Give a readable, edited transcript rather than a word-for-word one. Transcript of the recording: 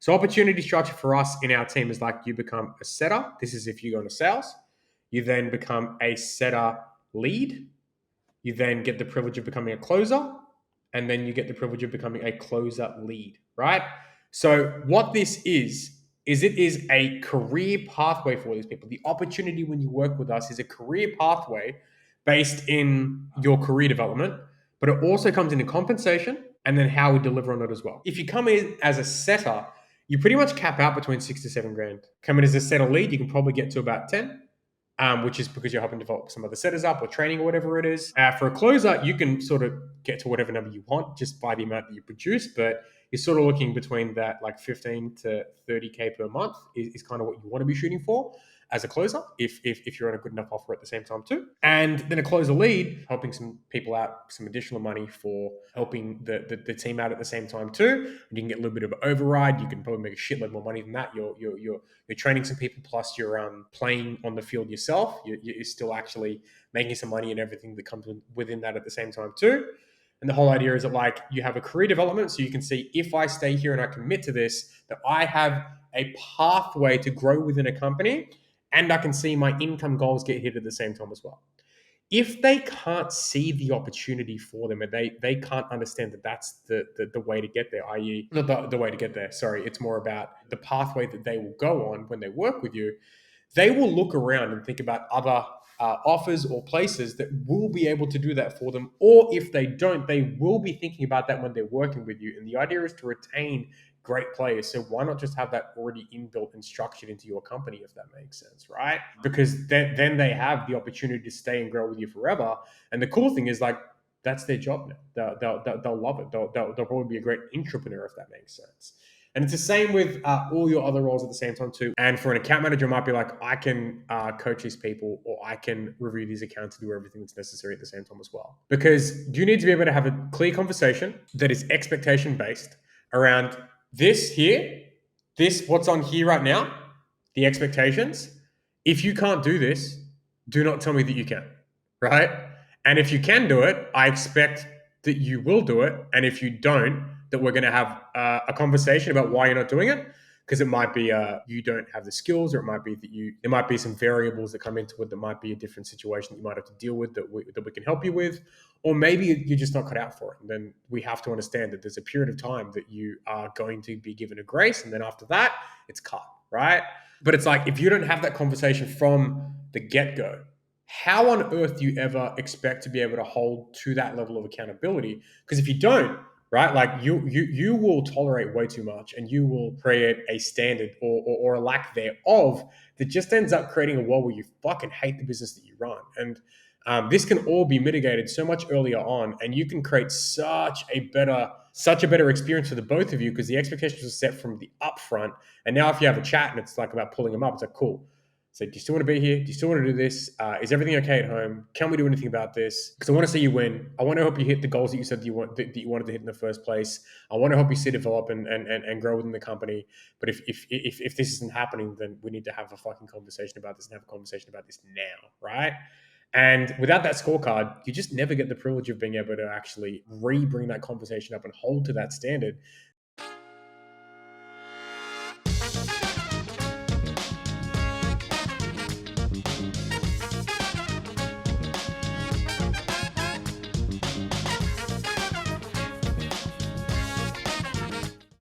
So opportunity structure for us in our team is like you become a setter. This is if you go into sales. You then become a setter lead. You then get the privilege of becoming a closer. And then you get the privilege of becoming a closer lead, right? So what this is it is a career pathway for these people. The opportunity when you work with us is a career pathway based in your career development, but it also comes into compensation and then how we deliver on it as well. If you come in as a setter, you pretty much cap out between 6 to 7 grand. Come in as a setter lead, you can probably get to about 10. Which is because you're helping develop some other setters up or training or whatever it is. For a closer, you can sort of get to whatever number you want just by the amount that you produce, but you're sort of looking between that like 15 to 30K per month is kind of what you want to be shooting for as a closer if you're on a good enough offer at the same time too. And then a closer lead, helping some people out, some additional money for helping the team out at the same time too. And you can get a little bit of an override. You can probably make a shitload more money than that. You're training some people, plus you're playing on the field yourself. You're still actually making some money and everything that comes within that at the same time too. And the whole idea is that like you have a career development, so you can see if I stay here and I commit to this, that I have a pathway to grow within a company, and I can see my income goals get hit at the same time as well. If they can't see the opportunity for them and they can't understand that that's the way to get there, i.e. not the way to get there, sorry, it's more about the pathway that they will go on when they work with you, they will look around and think about other offers or places that will be able to do that for them. Or if they don't, they will be thinking about that when they're working with you. And the idea is to retain great players. So why not just have that already inbuilt and structured into your company, if that makes sense, right? Because then they have the opportunity to stay and grow with you forever. And the cool thing is like, that's their job now. They'll love it. They'll probably be a great entrepreneur, if that makes sense. And it's the same with all your other roles at the same time too. And for an account manager, it might be like, I can coach these people, or I can review these accounts and do everything that's necessary at the same time as well. Because you need to be able to have a clear conversation that is expectation based around this here, this, what's on here right now, the expectations. If you can't do this, do not tell me that you can, right? And if you can do it, I expect that you will do it. And if you don't, that we're going to have a conversation about why you're not doing it, because it might be you don't have the skills, or it might be that there might be some variables that come into it that might be a different situation that you might have to deal with that we can help you with, or maybe you're just not cut out for it. And then we have to understand that there's a period of time that you are going to be given a grace, and then after that, it's cut, right? But it's like, if you don't have that conversation from the get-go, how on earth do you ever expect to be able to hold to that level of accountability? Because if you don't, right, like you will tolerate way too much, and you will create a standard or a lack thereof that just ends up creating a world where you fucking hate the business that you run. And this can all be mitigated so much earlier on, and you can create such a better experience for the both of you, because the expectations are set from the upfront. And now if you have a chat and it's like about pulling them up, it's like, cool. So do you still want to be here? Do you still want to do this? Is everything okay at home? Can we do anything about this? Because I want to see you win. I want to help you hit the goals that you said that you wanted to hit in the first place. I want to help you see, develop, and grow within the company. But if this isn't happening, then we need to have a fucking conversation about this, and have a conversation about this now, right? And without that scorecard, you just never get the privilege of being able to actually bring that conversation up and hold to that standard,